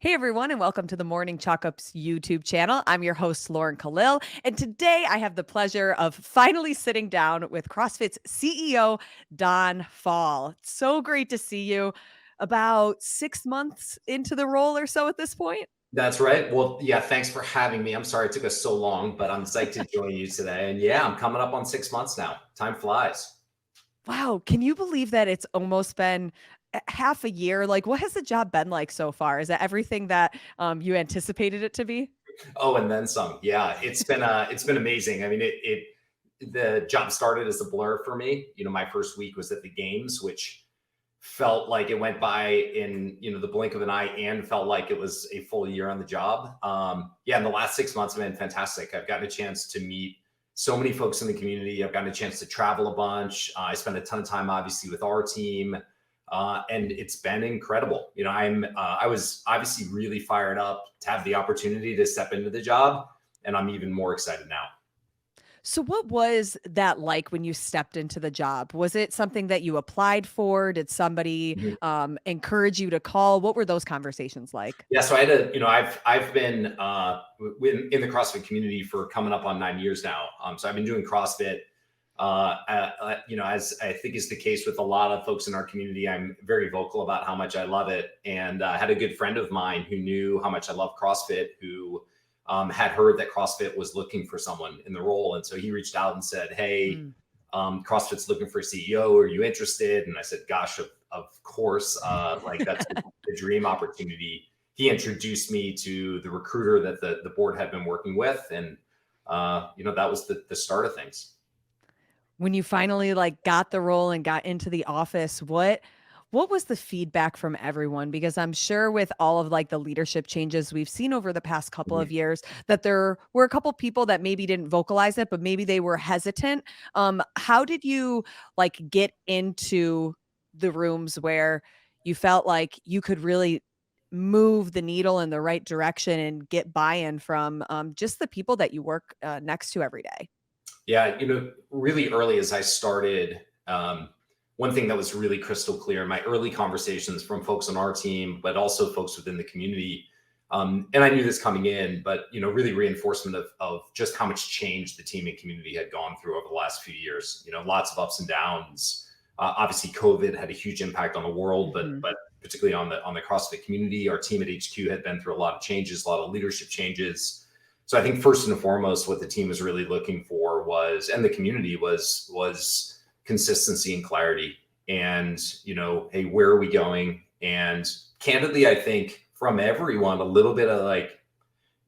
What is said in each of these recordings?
Hey everyone, and welcome to the Morning Chalk Ups YouTube channel. I'm your host, Lauren Khalil, and today I have the pleasure of finally sitting down with CrossFit's CEO, Don Faul. It's so great to see you. About 6 months into the role or so at this point. That's right. Well, yeah, thanks for having me. I'm sorry it took us so long, but I'm psyched to join you today. And yeah, I'm coming up on 6 months now. Time flies. Wow, can you believe that it's almost been half a year? Like, what has the job been like so far? Is that everything that you anticipated it to be? Oh, and then some. Yeah, it's been amazing. I mean, the job started as a blur for me. My first week was at the games, which felt like it went by in the blink of an eye, and felt like it was a full year on the job. Yeah, and the last 6 months have been fantastic. I've gotten a chance to meet so many folks in the community. I've gotten a chance to travel a bunch. I spent a ton of time, obviously, with our team, and it's been incredible. I was obviously really fired up to have the opportunity to step into the job, and I'm even more excited now. So what was that like when you stepped into the job? Was it something that you applied for? Did somebody encourage you to call? What were those conversations like? Yeah, so I had I've been in the CrossFit community for coming up on 9 years now. So I've been doing CrossFit. As I think is the case with a lot of folks in our community, I'm very vocal about how much I love it. And I had a good friend of mine who knew how much I love CrossFit, who had heard that CrossFit was looking for someone in the role, and so he reached out and said, "Hey, Mm. CrossFit's looking for a CEO. Are you interested?" And I said, "Gosh, of course. Like that's the dream opportunity." He introduced me to the recruiter that the board had been working with, and that was the start of things. When you finally like got the role and got into the office, what was the feedback from everyone? Because I'm sure with all of like the leadership changes we've seen over the past couple of Mhm. years that there were a couple people that maybe didn't vocalize it, but maybe they were hesitant. How did you like get into the rooms where you felt like you could really move the needle in the right direction and get buy-in from just the people that you work next to every day? Yeah, really early as I started, one thing that was really crystal clear in my early conversations from folks on our team, but also folks within the community, and I knew this coming in, but really reinforcement of just how much change the team and community had gone through over the last few years. Lots of ups and downs. Obviously, COVID had a huge impact on the world, but Mhm. particularly on the CrossFit community. Our team at HQ had been through a lot of changes, a lot of leadership changes. So I think first and foremost, what the team was really looking for was, and the community was consistency and clarity. And hey, where are we going? And candidly, I think from everyone, a little bit of like,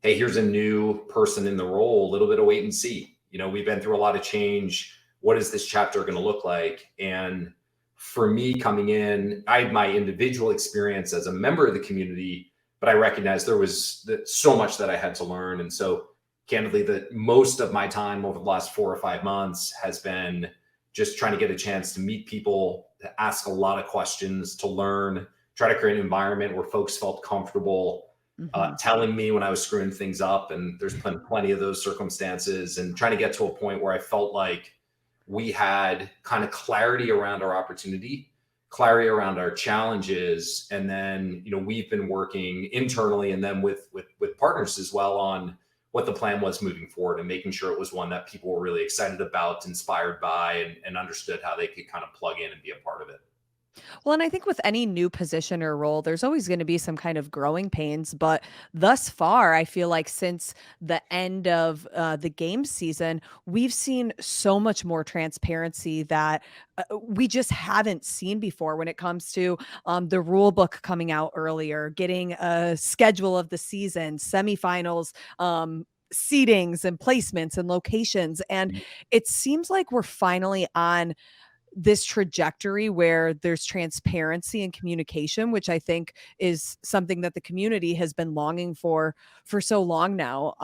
hey, here's a new person in the role, a little bit of wait and see. We've been through a lot of change. What is this chapter going to look like? And for me coming in, I had my individual experience as a member of the community, but I recognized there was so much that I had to learn. And so candidly, that most of my time over the last 4 or 5 months has been just trying to get a chance to meet people, to ask a lot of questions, to learn, try to create an environment where folks felt comfortable Mhm. telling me when I was screwing things up. And there's been plenty of those circumstances, and trying to get to a point where I felt like we had kind of clarity around our opportunity, clarity around our challenges. And then, we've been working internally and then with partners as well on what the plan was moving forward, and making sure it was one that people were really excited about, inspired by, and understood how they could kind of plug in and be a part of it. Well, and I think with any new position or role, there's always going to be some kind of growing pains. But thus far, I feel like since the end of the game season, we've seen so much more transparency that we just haven't seen before when it comes to the rule book coming out earlier, getting a schedule of the season, semifinals. Seedings and placements and locations. And it seems like we're finally on this trajectory where there's transparency and communication, which I think is something that the community has been longing for so long now.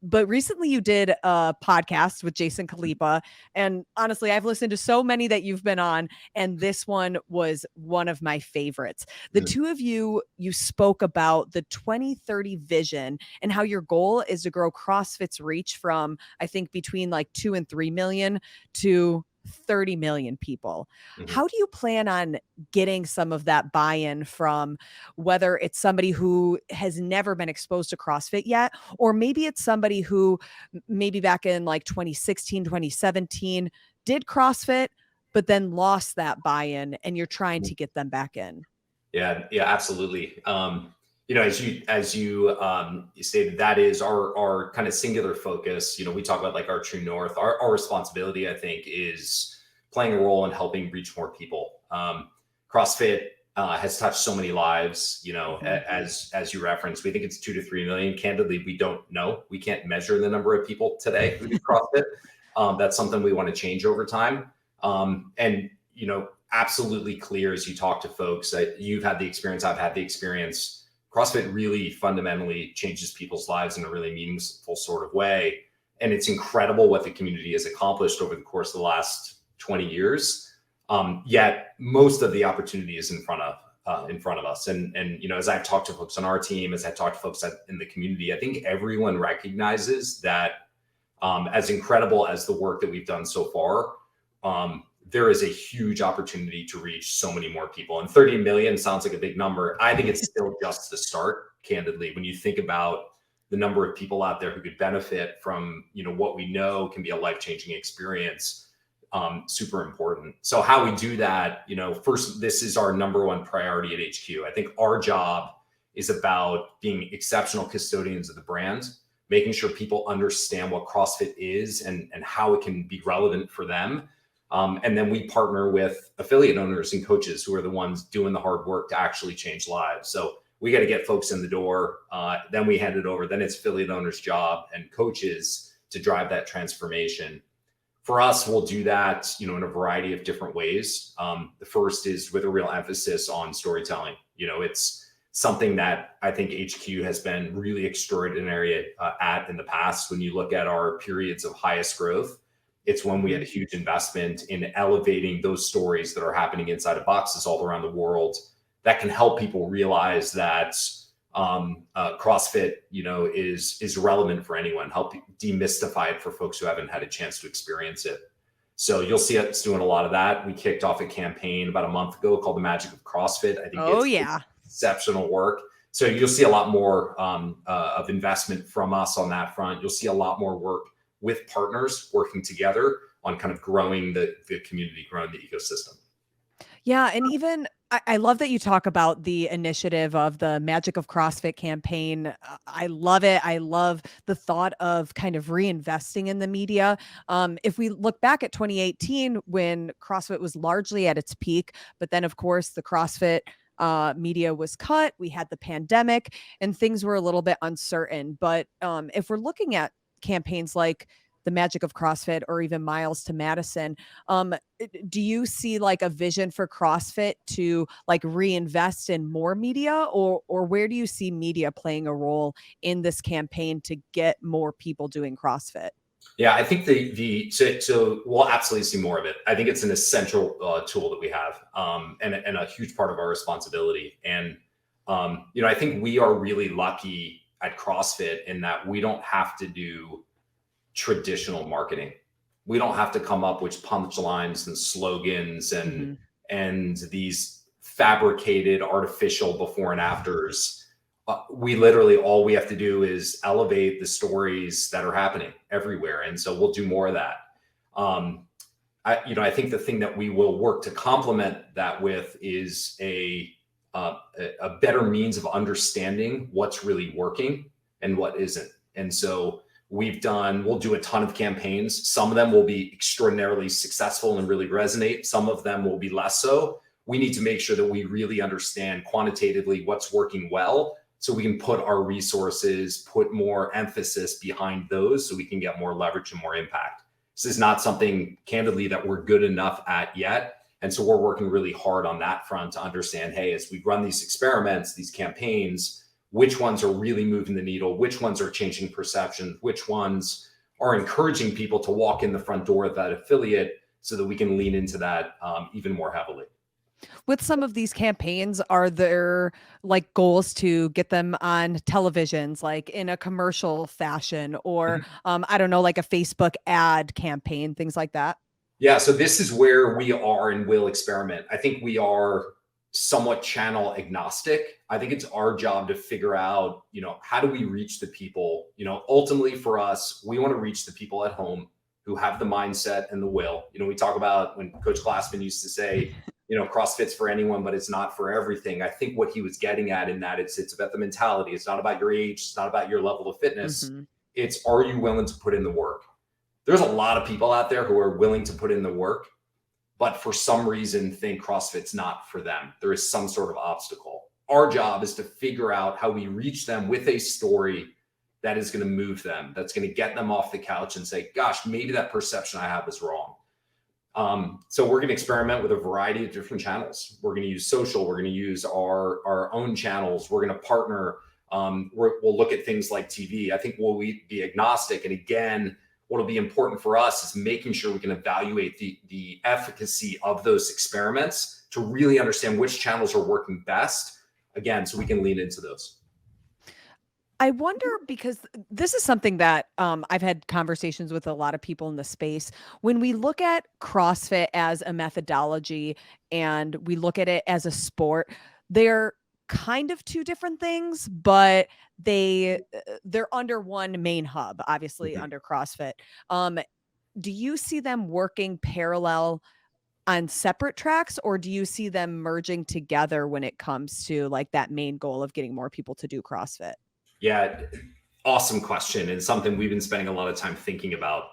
But recently you did a podcast with Jason Khalipa, and honestly, I've listened to so many that you've been on, and this one was one of my favorites. The Mhm. two of you spoke about the 2030 vision and how your goal is to grow CrossFit's reach from, I think, between like 2 and 3 million to 30 million people. Mhm. How do you plan on getting some of that buy-in from, whether it's somebody who has never been exposed to CrossFit yet, or maybe it's somebody who maybe back in like 2016, 2017 did CrossFit, but then lost that buy-in and you're trying to get them back in? Yeah, yeah, absolutely. You stated, that is our kind of singular focus. We talk about like our true north. Our responsibility, I think, is playing a role in helping reach more people. CrossFit has touched so many lives. Mhm. As you referenced, we think it's 2 to 3 million. Candidly, we don't know. We can't measure the number of people today who do CrossFit. That's something we want to change over time. And absolutely clear as you talk to folks that you've had the experience, I've had the experience. CrossFit really fundamentally changes people's lives in a really meaningful sort of way. And it's incredible what the community has accomplished over the course of the last 20 years. Yet most of the opportunity is in front of us. And as I've talked to folks on our team, as I talk to folks in the community, I think everyone recognizes that as incredible as the work that we've done so far, there is a huge opportunity to reach so many more people. And 30 million sounds like a big number. I think it's still just the start, candidly. When you think about the number of people out there who could benefit from, what we know can be a life-changing experience, super important. So how we do that, first, this is our number one priority at HQ. I think our job is about being exceptional custodians of the brand, making sure people understand what CrossFit is and how it can be relevant for them. And then we partner with affiliate owners and coaches who are the ones doing the hard work to actually change lives. So we got to get folks in the door. Then we hand it over. Then it's affiliate owners' job and coaches to drive that transformation. For us, we'll do that, in a variety of different ways. The first is with a real emphasis on storytelling. It's something that I think HQ has been really extraordinary at in the past. When you look at our periods of highest growth, it's when we had a Mhm. huge investment in elevating those stories that are happening inside of boxes all around the world that can help people realize that CrossFit, is relevant for anyone. Help demystify it for folks who haven't had a chance to experience it. So you'll see us doing a lot of that. We kicked off a campaign about a month ago called The Magic of CrossFit. I think Oh, it's yeah. exceptional work. So you'll see a lot more of investment from us on that front. You'll see a lot more work with partners working together on kind of growing the community, growing the ecosystem. Yeah, and even I love that you talk about the initiative of the Magic of CrossFit campaign. I love it. I love the thought of kind of reinvesting in the media. If we look back at 2018 when CrossFit was largely at its peak, but then of course the CrossFit media was cut. We had the pandemic and things were a little bit uncertain. But if we're looking at campaigns like the Magic of CrossFit or even Miles to Madison, do you see like a vision for CrossFit to like reinvest in more media, or where do you see media playing a role in this campaign to get more people doing CrossFit? Yeah, I think so we'll absolutely see more of it. I think it's an essential tool that we have, and a huge part of our responsibility. And I think we are really lucky at CrossFit in that we don't have to do traditional marketing. We don't have to come up with punchlines and slogans and Mhm. these fabricated artificial before and afters. We literally, all we have to do is elevate the stories that are happening everywhere, and so we'll do more of that. I think the thing that we will work to complement that with is a better means of understanding what's really working and what isn't. And so we'll do a ton of campaigns. Some of them will be extraordinarily successful and really resonate. Some of them will be less so. We need to make sure that we really understand quantitatively what's working well, so we can put our resources, put more emphasis behind those so we can get more leverage and more impact. This is not something, candidly, that we're good enough at yet. And so we're working really hard on that front to understand, hey, as we run these experiments, these campaigns, which ones are really moving the needle, which ones are changing perception, which ones are encouraging people to walk in the front door of that affiliate, so that we can lean into that even more heavily. With some of these campaigns, are there like goals to get them on televisions, like in a commercial fashion, or Mhm. I don't know, like a Facebook ad campaign, things like that? Yeah, so this is where we are and will experiment. I think we are somewhat channel agnostic. I think it's our job to figure out, how do we reach the people? Ultimately for us, we want to reach the people at home who have the mindset and the will. We talk about when Coach Glassman used to say, CrossFit's for anyone, but it's not for everything. I think what he was getting at in that it's about the mentality. It's not about your age. It's not about your level of fitness. Hmm. It's, are you willing to put in the work? There's a lot of people out there who are willing to put in the work, but for some reason think CrossFit's not for them. There is some sort of obstacle. Our job is to figure out how we reach them with a story that is going to move them, that's going to get them off the couch and say, gosh, maybe that perception I have is wrong. So we're going to experiment with a variety of different channels. We're going to use social. We're going to use our own channels. We're going to partner. We'll look at things like TV. I think we'll be agnostic. And again, what'll be important for us is making sure we can evaluate the efficacy of those experiments to really understand which channels are working best, again, so we can lean into those. I wonder because this is something that I've had conversations with a lot of people in the space. When we look at CrossFit as a methodology and we look at it as a sport, they're kind of two different things, but they're under one main hub, obviously Mhm. under CrossFit. Um, do you see them working parallel on separate tracks, or do you see them merging together when it comes to like that main goal of getting more people to do CrossFit? Yeah, awesome question, and something we've been spending a lot of time thinking about.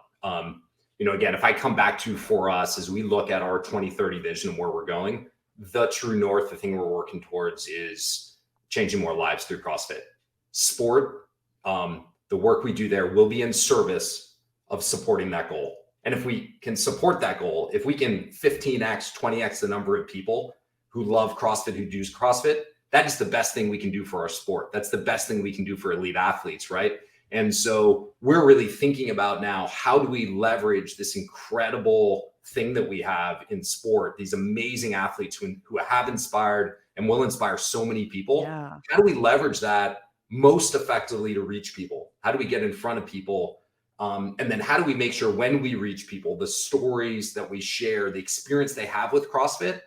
Again, if I come back to for us as we look at our 2030 vision and where we're going, the true north, the thing we're working towards is changing more lives through CrossFit. Sport, the work we do there will be in service of supporting that goal. And if we can support that goal, if we can 15x, 20x the number of people who love CrossFit, who do CrossFit, that is the best thing we can do for our sport. That's the best thing we can do for elite athletes, right? And so we're really thinking about now, how do we leverage this incredible thing that we have in sport, these amazing athletes who have inspired and will inspire so many people? Yeah. How do we leverage that most effectively to reach people? How do we get in front of people? And then how do we make sure when we reach people, the stories that we share, the experience they have with CrossFit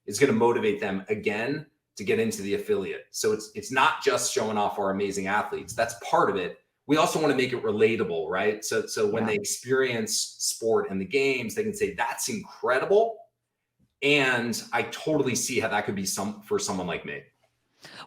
is going to motivate them again to get into the affiliate. So it's not just showing off our amazing athletes. That's part of it. We also want to make it relatable, right? So when Yeah. they experience sport and the games, they can say, that's incredible. And I totally see how that could be for someone like me.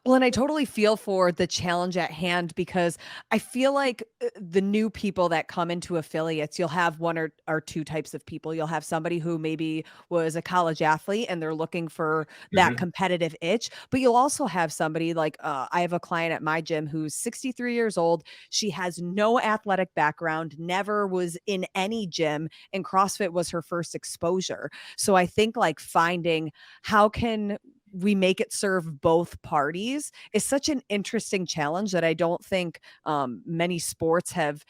Well, and I totally feel for the challenge at hand because I feel like the new people that come into affiliates, you'll have one or two types of people. You'll have somebody who maybe was a college athlete and they're looking for that Mhm. competitive itch, but you'll also have somebody like I have a client at my gym who's 63 years old. She has no athletic background, never was in any gym, and CrossFit was her first exposure. So I think like finding how can we make it serve both parties is such an interesting challenge that I don't think many sports have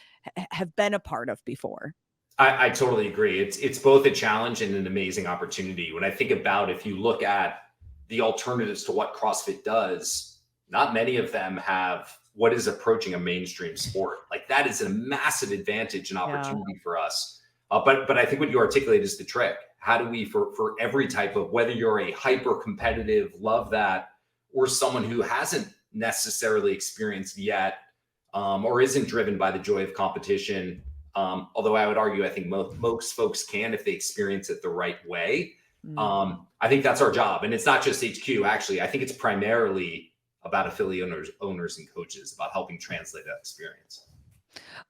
been a part of before. I totally agree. It's both a challenge and an amazing opportunity. When I think about, if you look at the alternatives to what CrossFit does, not many of them have what is approaching a mainstream sport. Like, that is a massive advantage and Yeah. opportunity for us. But I think what you articulate is the trick. How do we, for every type of, whether you're a hyper competitive, love that, or someone who hasn't necessarily experienced yet, or isn't driven by the joy of competition, although I would argue, I think most folks can if they experience it the right way. Mm. I think that's our job. And it's not just HQ, actually. I think it's primarily about affiliate owners and coaches, about helping translate that experience.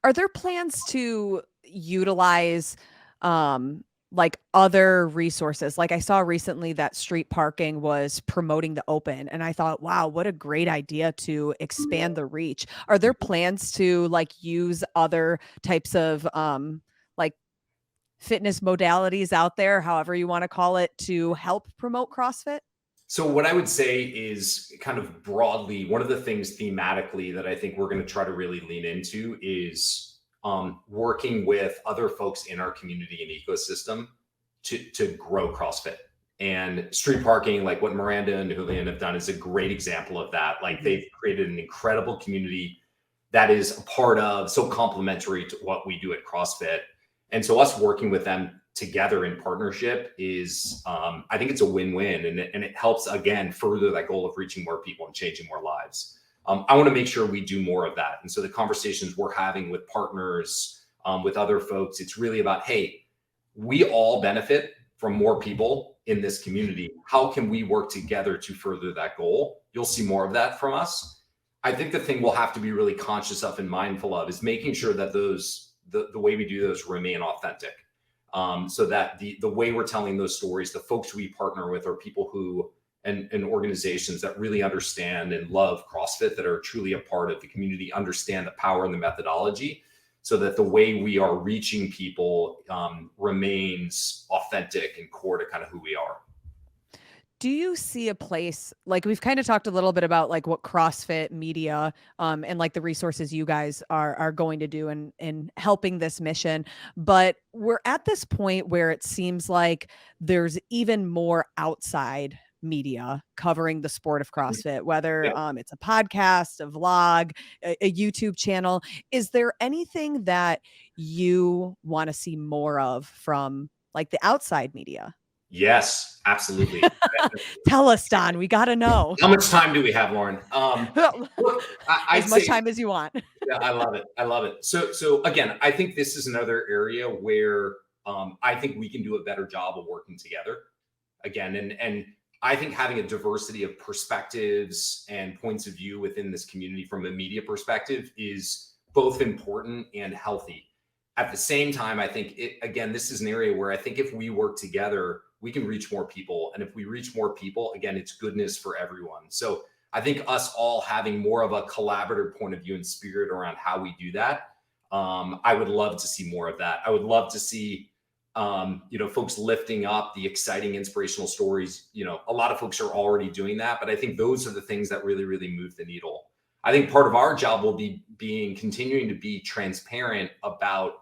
Are there plans to utilize, like, other resources? Like, I saw recently that street parking was promoting the open, and I thought, "Wow, what a great idea to expand the reach." Are there plans to, like, use other types of, like, fitness modalities out there, however you wanna call it, to help promote CrossFit? So what I would say is, kind of broadly, one of the things thematically that I think we're going to try to really lean into is working with other folks in our community and ecosystem to grow CrossFit. And street parking, like what Miranda and Julian have done, is a great example of that. Like, Mhm. they've created an incredible community that is a part of, so complementary to what we do at CrossFit. And so us working with them together in partnership is, I think it's a win-win, and it helps, again, further that goal of reaching more people and changing more lives. I want to make sure we do more of that. And so the conversations we're having with partners, with other folks, it's really about, hey, we all benefit from more people in this community. How can we work together to further that goal? You'll see more of that from us. I think the thing we'll have to be really conscious of and mindful of is making sure that the way we do those remain authentic. So that the way we're telling those stories, the folks we partner with are people who, and organizations that really understand and love CrossFit, that are truly a part of the community, understand the power and the methodology, so that the way we are reaching people remains authentic and core to kind of who we are. Do you see a place, like we've kind of talked a little bit about like what CrossFit media and like the resources you guys are going to do in helping this mission, but we're at this point where it seems like there's even more outside media covering the sport of CrossFit, whether Yeah. it's a podcast, a vlog, a YouTube channel. Is there anything that you want to see more of from like the outside media? Yes, absolutely. Tell us, Don. We got to know. How much time do we have, Lauren? Look, As I'd much say, time as you want. yeah, I love it. I love it. So again, I think this is another area where I think we can do a better job of working together. Again, and I think having a diversity of perspectives and points of view within this community from a media perspective is both important and healthy. At the same time, I think again, this is an area where I think if we work together, we can reach more people. And if we reach more people, again, it's goodness for everyone. So I think us all having more of a collaborative point of view and spirit around how we do that. I would love to see more of that. I would love to see, folks lifting up the exciting, inspirational stories. A lot of folks are already doing that, but I think those are the things that really, really move the needle. I think part of our job will be continuing to be transparent about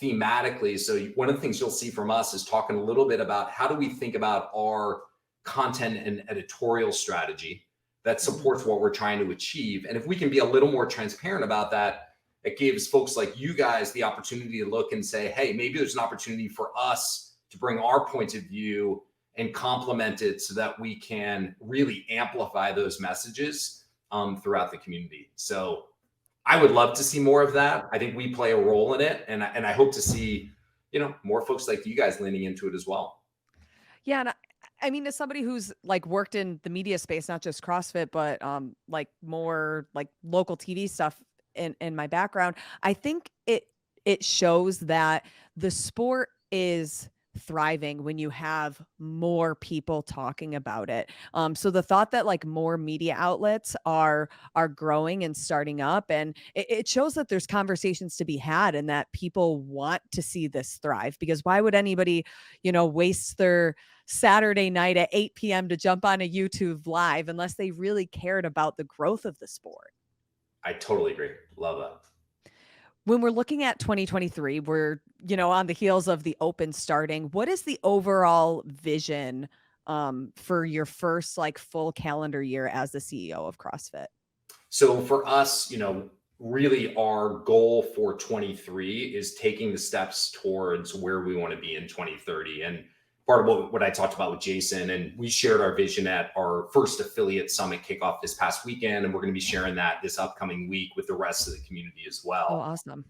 thematically. So one of the things you'll see from us is talking a little bit about how do we think about our content and editorial strategy that supports what we're trying to achieve. And if we can be a little more transparent about that, it gives folks like you guys the opportunity to look and say, hey, maybe there's an opportunity for us to bring our point of view and complement it so that we can really amplify those messages throughout the community. So I would love to see more of that. I think we play a role in it. And I hope to see, more folks like you guys leaning into it as well. Yeah. And I mean, as somebody who's like worked in the media space, not just CrossFit, but like more like local TV stuff in my background, I think it shows that the sport is thriving when you have more people talking about it. So the thought that like more media outlets are growing and starting up, and it shows that there's conversations to be had and that people want to see this thrive, because why would anybody, waste their Saturday night at 8 p.m. to jump on a YouTube live unless they really cared about the growth of the sport? I totally agree. Love that. When we're looking at 2023, we're, on the heels of the Open starting. What is the overall vision for your first like full calendar year as the CEO of CrossFit? So for us, really our goal for 23 is taking the steps towards where we want to be in 2030. And part of what I talked about with Jason, and we shared our vision at our first affiliate summit kickoff this past weekend, and we're going to be sharing that this upcoming week with the rest of the community as well. Oh, awesome.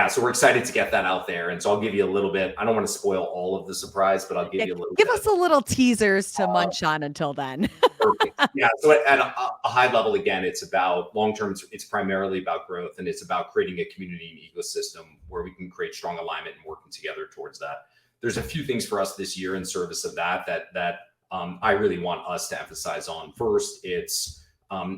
So we're excited to get that out there. And so I'll give you a little bit. I don't want to spoil all of the surprise, but I'll give you a little Give bit. us a little teasers to munch on until then. Perfect. Yeah. So at a high level, again, it's about long-term, it's primarily about growth, and it's about creating a community and ecosystem where we can create strong alignment and working together towards that. There's a few things for us this year in service of that I really want us to emphasize on. First, it's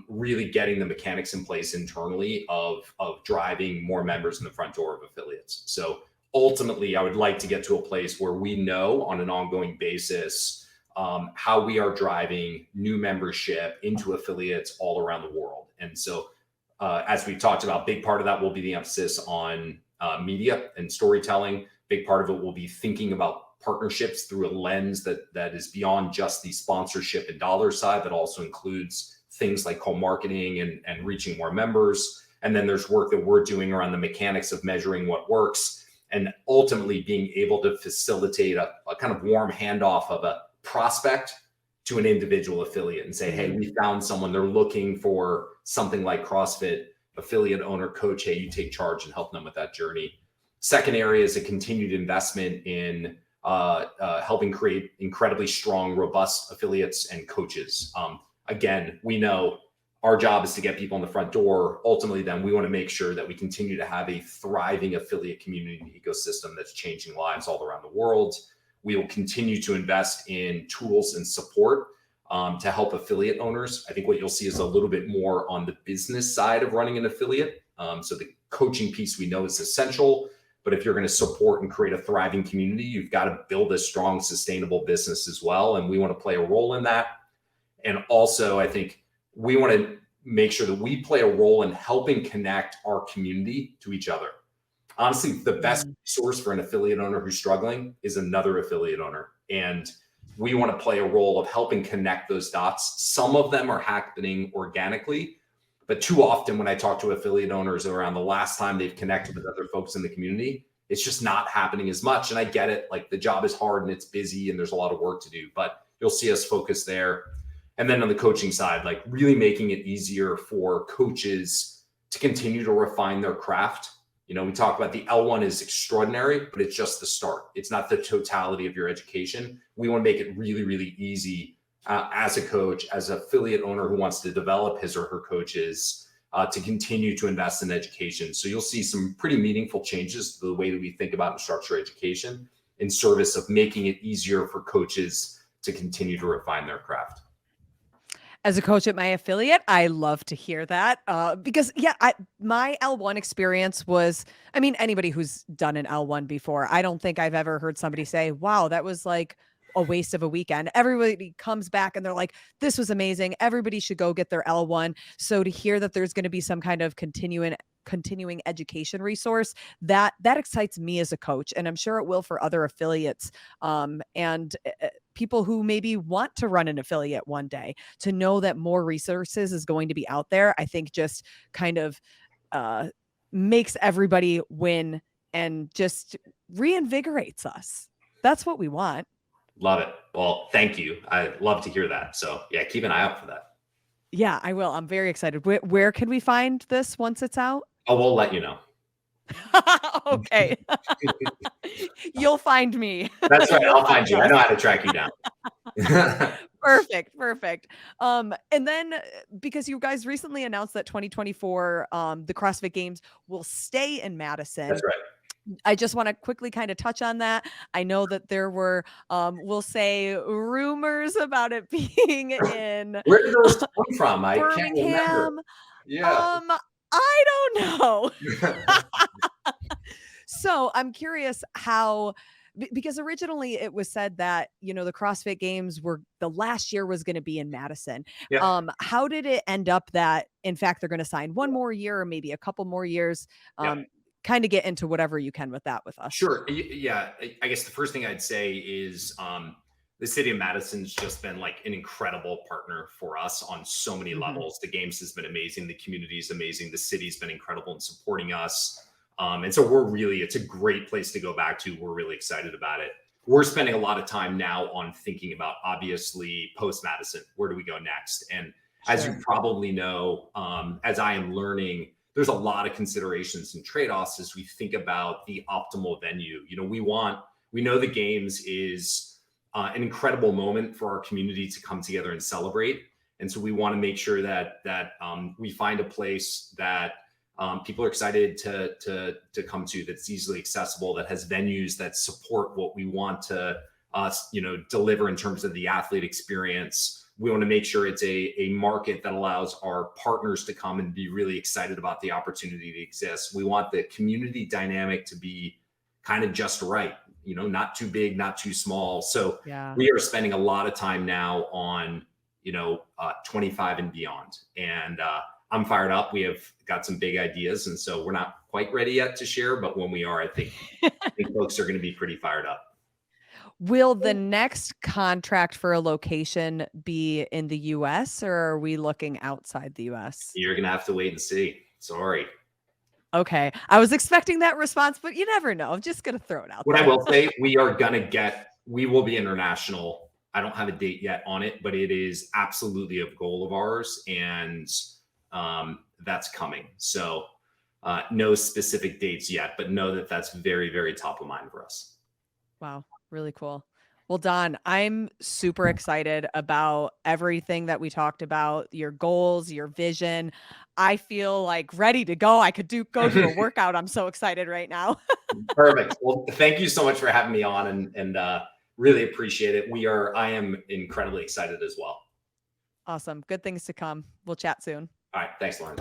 really getting the mechanics in place internally of driving more members in the front door of affiliates. So ultimately, I would like to get to a place where we know on an ongoing basis how we are driving new membership into affiliates all around the world. And so as we've talked about, big part of that will be the emphasis on media and storytelling. Big part of it will be thinking about partnerships through a lens that is beyond just the sponsorship and dollar side, but also includes things like co-marketing and reaching more members. And then there's work that we're doing around the mechanics of measuring what works. and ultimately being able to facilitate a kind of warm handoff of a prospect to an individual affiliate and say, hey, Mm. we found someone, they're looking for something like CrossFit, affiliate owner, coach, hey, you take charge and help them with that journey. Second area is a continued investment in helping create incredibly strong, robust affiliates and coaches. Again, we know our job is to get people in the front door. Ultimately, then we want to make sure that we continue to have a thriving affiliate community ecosystem that's changing lives all around the world. We will continue to invest in tools and support to help affiliate owners. I think what you'll see is a little bit more on the business side of running an affiliate. So the coaching piece we know is essential, but if you're going to support and create a thriving community, you've got to build a strong, sustainable business as well. And we want to play a role in that. And also, I think we want to make sure that we play a role in helping connect our community to each other. Honestly, the best resource for an affiliate owner who's struggling is another affiliate owner. And we want to play a role of helping connect those dots. Some of them are happening organically, but too often when I talk to affiliate owners around the last time they've connected with other folks in the community, it's just not happening as much. And I get it, like the job is hard and it's busy and there's a lot of work to do, but you'll see us focus there. And then on the coaching side, like really making it easier for coaches to continue to refine their craft. You know, we talk about the L1 is extraordinary, but it's just the start. It's not the totality of your education. We want to make it really, really easy as a coach, as an affiliate owner who wants to develop his or her coaches to continue to invest in education. So you'll see some pretty meaningful changes to the way that we think about and structure education in service of making it easier for coaches to continue to refine their craft. As a coach at my affiliate, I love to hear that because, yeah, my L1 experience was, I mean, anybody who's done an L1 before, I don't think I've ever heard somebody say, wow, that was like a waste of a weekend. Everybody comes back and they're like, this was amazing. Everybody should go get their L1. So to hear that there's going to be some kind of continuing education resource that excites me as a coach, and I'm sure it will for other affiliates and people who maybe want to run an affiliate one day. To know that more resources is going to be out there, I think just kind of makes everybody win and just reinvigorates us. That's what we want. Love it. Well, thank you. I love to hear that. So yeah, keep an eye out for that. Yeah, I will. I'm very excited. Where can we find this once it's out? Oh, we'll let you know. Okay. You'll find me. That's right. You'll I'll find you. I us. know how to track you down. Perfect. And then because you guys recently announced that 2024, the CrossFit Games will stay in Madison. That's right. I just want to quickly kind of touch on that. I know that there were, we'll say, rumors about it being in Where did those come from? I can't remember. Birmingham. Yeah. I don't know. So I'm curious how, because originally it was said that, you know, the CrossFit Games the last year was going to be in Madison. Yeah. How did it end up that, in fact, they're going to sign one more year or maybe a couple more years? Yeah. Kind of get into whatever you can with that with us. Sure. Yeah. I guess the first thing I'd say is the city of Madison's just been like an incredible partner for us on so many levels. The games has been amazing. The community is amazing. The city's been incredible in supporting us. And so it's a great place to go back to. We're really excited about it. We're spending a lot of time now on thinking about, obviously, post-Madison, where do we go next? And as you probably know, as I am learning, there's a lot of considerations and trade-offs as we think about the optimal venue. You know, we know the games is an incredible moment for our community to come together and celebrate. And so we want to make sure that we find a place that people are excited to come to, that's easily accessible, that has venues that support what we want to deliver in terms of the athlete experience. We want to make sure it's a market that allows our partners to come and be really excited about the opportunity that exists. We want the community dynamic to be kind of just right, you know, not too big, not too small. So we are spending a lot of time now on, 25 and beyond. And I'm fired up. We have got some big ideas. And so we're not quite ready yet to share, but when we are, I think folks are going to be pretty fired up. Will the next contract for a location be in the US or are we looking outside the US? You're going to have to wait and see. Sorry. Okay. I was expecting that response, but you never know. I'm just going to throw it out What I there. will say, we will be international. I don't have a date yet on it, but it is absolutely a goal of ours. And that's coming. So no specific dates yet, but know that that's very, very top of mind for us. Wow. Really cool. Well, Don, I'm super excited about everything that we talked about, your goals, your vision. I feel like ready to go. I could go do a workout. I'm so excited right now. Perfect. Well, thank you so much for having me on and really appreciate it. I am incredibly excited as well. Awesome. Good things to come. We'll chat soon. All right. Thanks, Lauren.